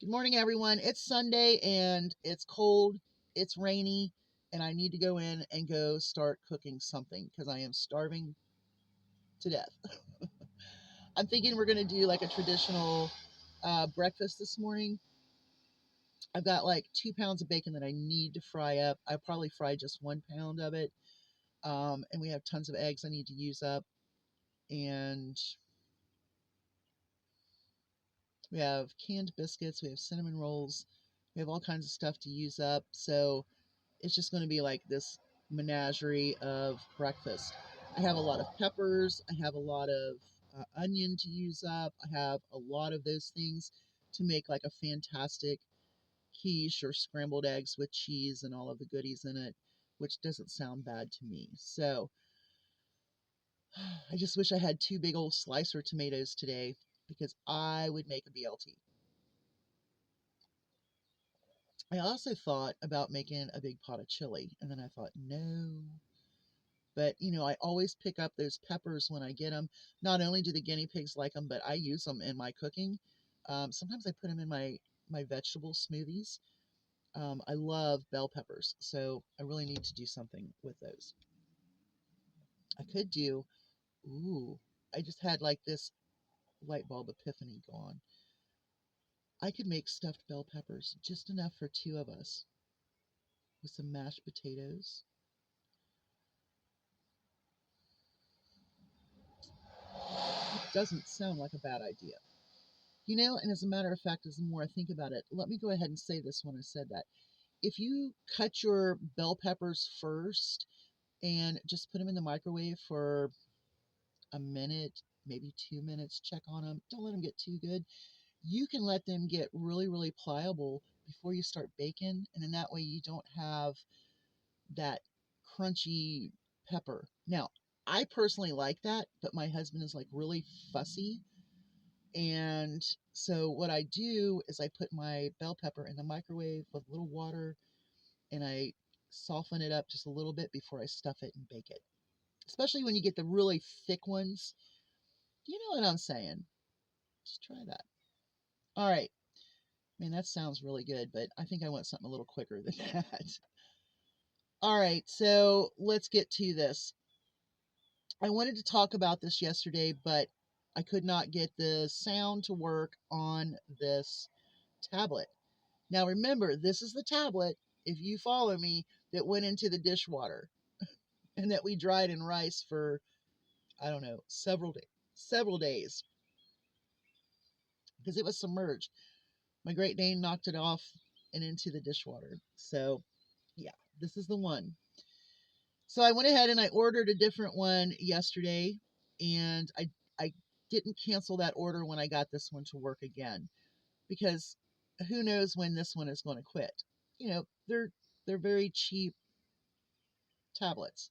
Good morning, everyone. It's Sunday and it's cold, it's rainy, and I need to go in and go start cooking something because I am starving to death. I'm thinking we're going to do like a traditional breakfast this morning. I've got like 2 pounds of bacon that I need to fry up. I'll probably fry just 1 pound of it. And we have tons of eggs I need to use up. And we have canned biscuits, we have cinnamon rolls, we have all kinds of stuff to use up. So it's just going to be like this menagerie of breakfast. I have a lot of peppers. I have a lot of onion to use up. I have a lot of those things to make like a fantastic quiche or scrambled eggs with cheese and all of the goodies in it, which doesn't sound bad to me. So I just wish I had two big old slicer tomatoes today because I would make a BLT. I also thought about making a big pot of chili, and then I thought, no. But, I always pick up those peppers when I get them. Not only do the guinea pigs like them, but I use them in my cooking. Sometimes I put them in my vegetable smoothies. I love bell peppers, so I really need to do something with those. I could do, ooh, I just had like this light bulb epiphany go on. I could make stuffed bell peppers, just enough for two of us, with some mashed potatoes. It doesn't sound like a bad idea. And as a matter of fact, as the more I think about it, let me go ahead and say this when I said that. If you cut your bell peppers first and just put them in the microwave for a minute, maybe 2 minutes, check on them. Don't let them get too good. You can let them get really, really pliable before you start baking. And then that way you don't have that crunchy pepper. Now, I personally like that, but my husband is like really fussy. And so what I do is I put my bell pepper in the microwave with a little water and I soften it up just a little bit before I stuff it and bake it. Especially when you get the really thick ones. You know what I'm saying? Just try that. All right. Man, that sounds really good, but I think I want something a little quicker than that. All right, so let's get to this. I wanted to talk about this yesterday, but I could not get the sound to work on this tablet. Now remember, this is the tablet, if you follow me, that went into the dishwater and that we dried in rice for, I don't know, several days because it was submerged. My Great Dane knocked it off and into the dishwater. So, yeah, this is the one. So I went ahead and I ordered a different one yesterday, and I didn't cancel that order when I got this one to work again because who knows when this one is going to quit. They're very cheap tablets.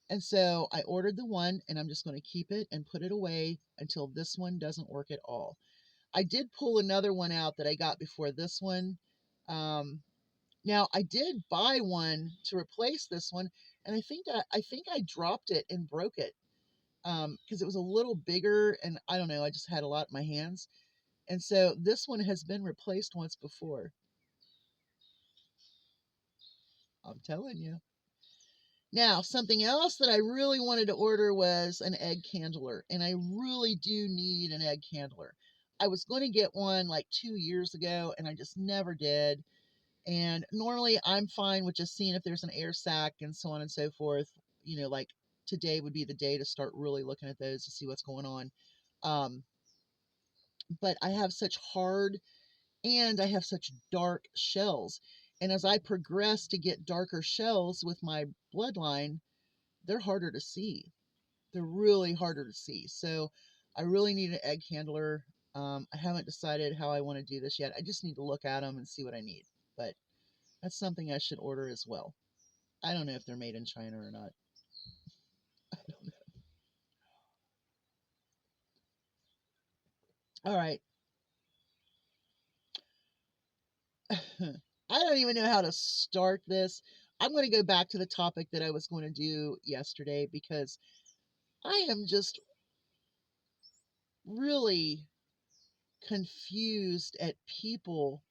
And so I ordered the one and I'm just going to keep it and put it away until this one doesn't work at all. I did pull another one out that I got before this one. Now I did buy one to replace this one, and I think I dropped it and broke it because it was a little bigger, and I don't know. I just had a lot in my hands, and so this one has been replaced once before. I'm telling you. Now, something else that I really wanted to order was an egg candler, and I really do need an egg candler. I was going to get one like 2 years ago, and I just never did. And normally I'm fine with just seeing if there's an air sac and so on and so forth. Like today would be the day to start really looking at those to see what's going on. Um, but I have such hard and I have such dark shells. And as I progress to get darker shells with my bloodline, they're harder to see. They're really harder to see. So I really need an egg handler. I haven't decided how I want to do this yet. I just need to look at them and see what I need. But that's something I should order as well. I don't know if they're made in China or not. I don't know. All right. I don't even know how to start this. I'm going to go back to the topic that I was going to do yesterday because I am just really confused at people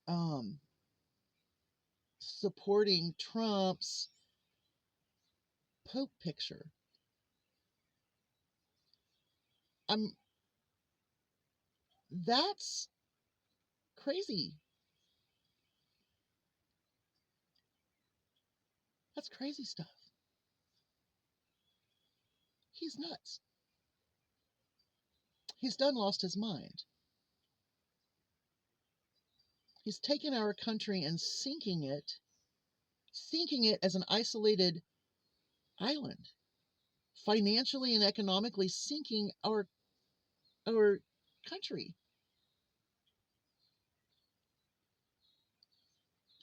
um, supporting Trump's Pope picture. I'm That's crazy. That's crazy stuff. He's nuts. He's done lost his mind. He's taken our country and sinking it as an isolated island, financially and economically sinking our country.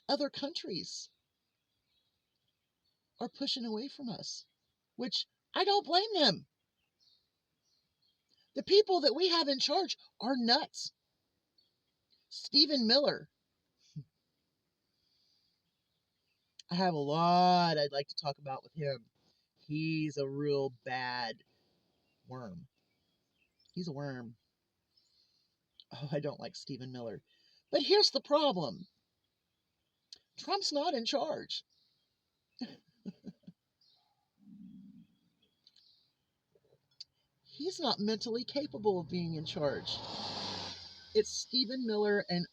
Other countries are pushing away from us, which I don't blame them. The people that we have in charge are nuts. Stephen Miller. I have a lot I'd like to talk about with him. He's a real bad worm. He's a worm. Oh, I don't like Stephen Miller. But here's the problem. Trump's not in charge. He's not mentally capable of being in charge. It's Stephen Miller and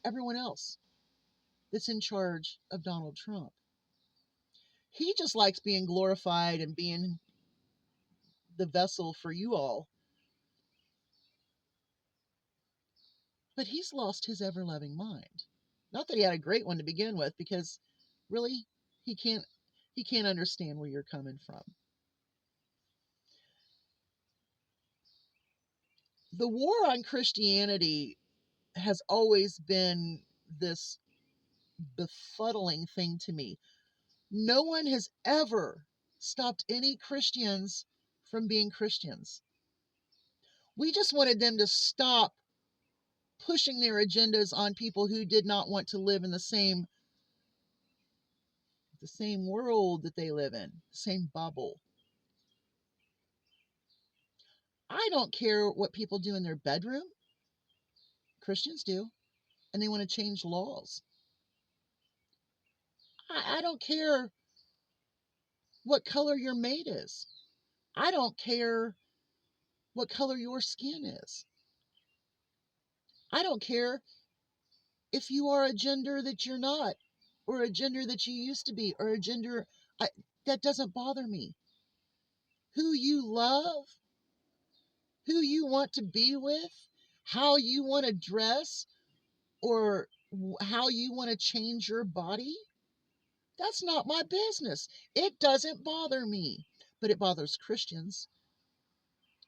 everyone else that's in charge of Donald Trump. He just likes being glorified and being the vessel for you all. But he's lost his ever-loving mind. Not that he had a great one to begin with, because really, he can't understand where you're coming from. The war on Christianity has always been this befuddling thing to me. No one has ever stopped any Christians from being Christians. We just wanted them to stop pushing their agendas on people who did not want to live in the same world that they live in, the same bubble. I don't care what people do in their bedroom. Christians do, and they want to change laws. I don't care what color your mate is. I don't care what color your skin is. I don't care if you are a gender that you're not, or a gender that you used to be, or a gender that doesn't bother me. Who you love, who you want to be with, how you want to dress, or how you want to change your body, that's not my business. It doesn't bother me, but it bothers Christians.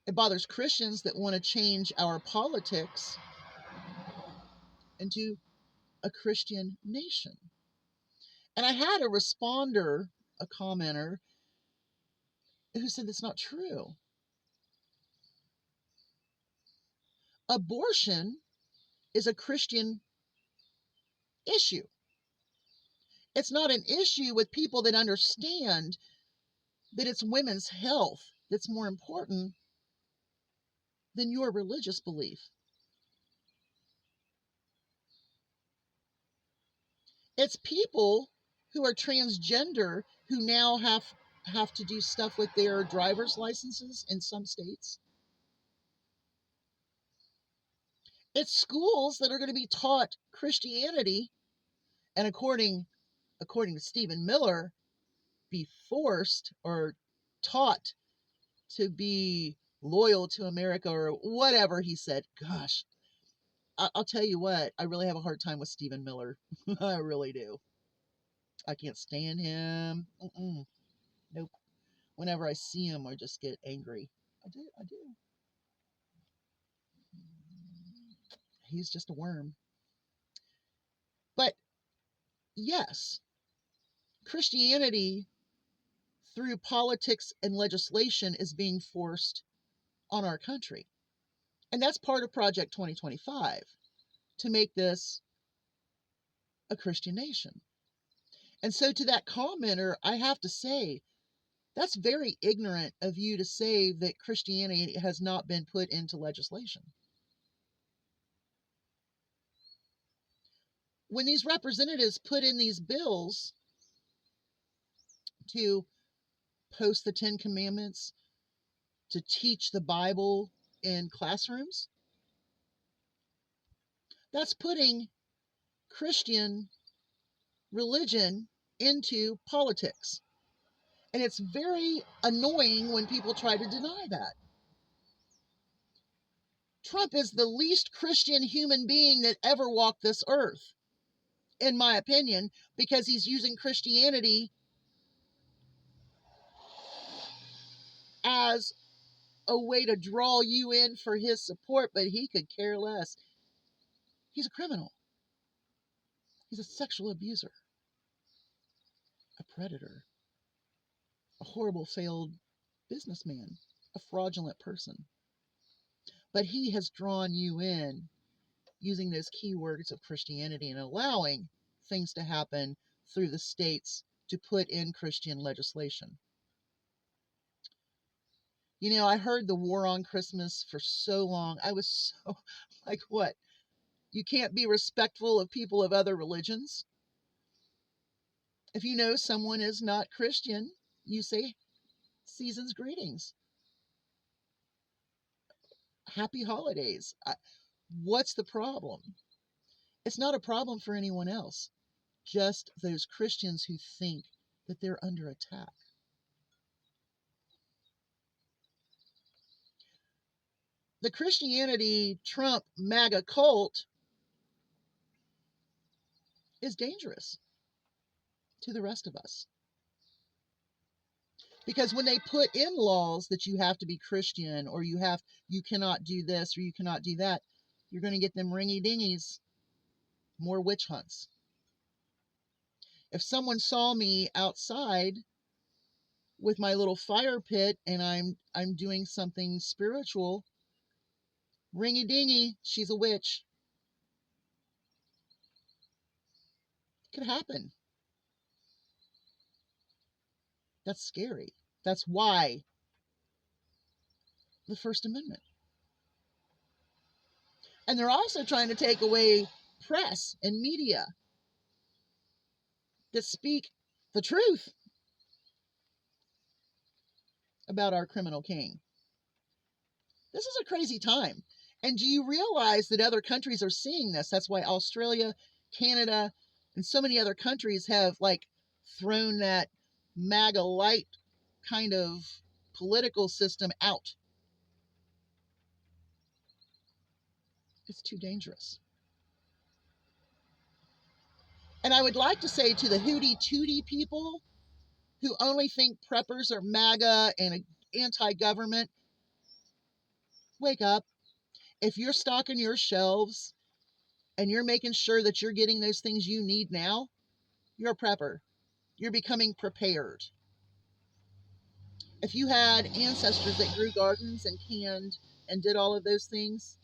It bothers Christians that want to change our politics into a Christian nation. And I had a responder, a commenter, who said that's not true. Abortion is a Christian issue. It's not an issue with people that understand that it's women's health that's more important than your religious belief. It's people who are transgender who now have to do stuff with their driver's licenses in some states. It's schools that are going to be taught Christianity, and according to Stephen Miller, be forced or taught to be loyal to America, or whatever he said. Gosh, I'll tell you what, I really have a hard time with Stephen Miller. I really do. I can't stand him. Nope. Whenever I see him, I just get angry. I do. He's just a worm. But yes, Christianity through politics and legislation is being forced on our country. And that's part of Project 2025, to make this a Christian nation. And so to that commenter, I have to say, That's very ignorant of you to say that Christianity has not been put into legislation. When these representatives put in these bills to post the Ten Commandments, to teach the Bible in classrooms, that's putting Christian religion into politics. And it's very annoying when people try to deny that. Trump is the least Christian human being that ever walked this earth, in my opinion, because he's using Christianity as a way to draw you in for his support, but he could care less. He's a criminal. He's a sexual abuser, a predator, a horrible failed businessman, a fraudulent person. But he has drawn you in using those keywords of Christianity and allowing things to happen through the states to put in Christian legislation. You know, I heard the war on Christmas for so long. I was so like, what? You can't be respectful of people of other religions? If you know someone is not Christian, you say season's greetings, happy holidays. What's the problem? It's not a problem for anyone else, just those Christians who think that they're under attack. The Christianity Trump MAGA cult is dangerous to the rest of us. Because when they put in laws that you have to be Christian, or you cannot do this or you cannot do that, you're going to get them ringy dingies, more witch hunts. If someone saw me outside with my little fire pit and I'm doing something spiritual, ringy dingy, she's a witch. It could happen. That's scary. That's why the First Amendment. And they're also trying to take away press and media that speak the truth about our criminal king. This is a crazy time. And do you realize that other countries are seeing this? That's why Australia, Canada, and so many other countries have thrown that MAGA light kind of political system out. It's too dangerous. And I would like to say to the hooty tooty people who only think preppers are MAGA and anti-government, wake up. If you're stocking your shelves and you're making sure that you're getting those things you need now, you're a prepper. You're becoming prepared. If you had ancestors that grew gardens and canned and did all of those things,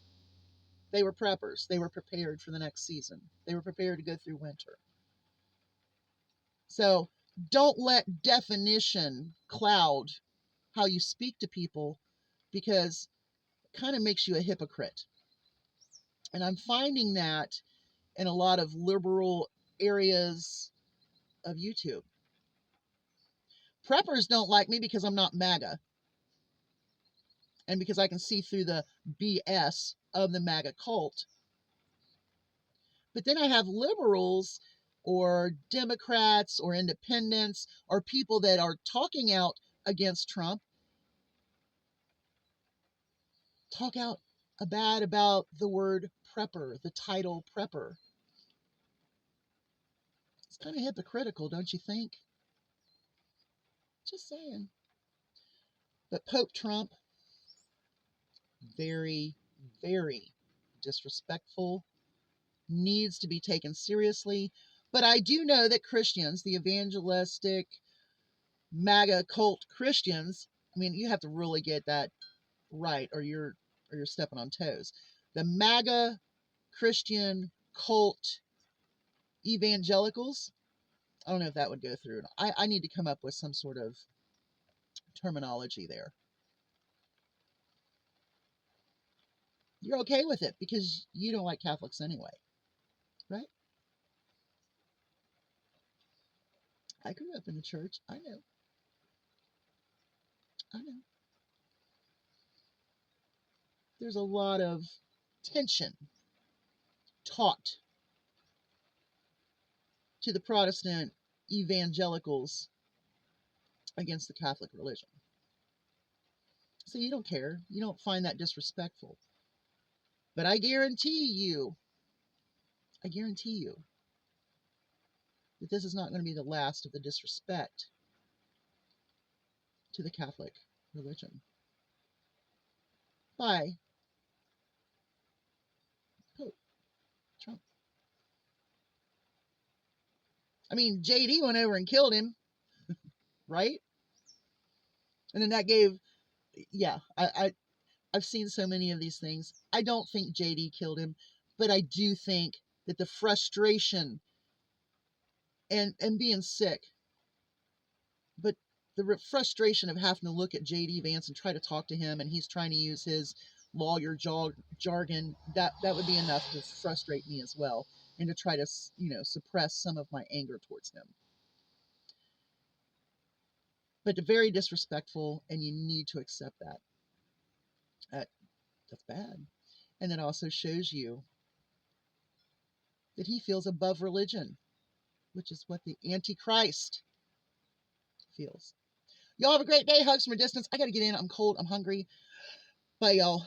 they were preppers. They were prepared for the next season. They were prepared to go through winter. So don't let definition cloud how you speak to people, because it kind of makes you a hypocrite. And I'm finding that in a lot of liberal areas of YouTube. Preppers don't like me because I'm not MAGA, and because I can see through the BS of the MAGA cult. But then I have liberals or Democrats or independents or people that are talking out against Trump, talk out bad about the word prepper, the title prepper. It's kind of hypocritical, don't you think? Just saying. But Pope Trump, very, very disrespectful, needs to be taken seriously. But I do know that Christians, the evangelistic MAGA cult Christians, I mean, you have to really get that right, or you're stepping on toes. The MAGA Christian cult evangelicals, I don't know if that would go through. I need to come up with some sort of terminology there. You're okay with it because you don't like Catholics anyway, right? I grew up in the church. I know. I know. There's a lot of tension taught to the Protestant evangelicals against the Catholic religion. So you don't care. You don't find that disrespectful. But I guarantee you that this is not going to be the last of the disrespect to the Catholic religion by Pope Trump. I mean, JD went over and killed him, right? And then that gave, yeah, I've seen so many of these things. I don't think JD killed him, but I do think that the frustration and being sick, but the frustration of having to look at JD Vance and try to talk to him, and he's trying to use his lawyer jargon, that would be enough to frustrate me as well, and to try to, suppress some of my anger towards him. But very disrespectful, and you need to accept that. That's bad. And that also shows you that he feels above religion, which is what the Antichrist feels. Y'all have a great day. Hugs from a distance. I got to get in. I'm cold. I'm hungry. Bye, y'all.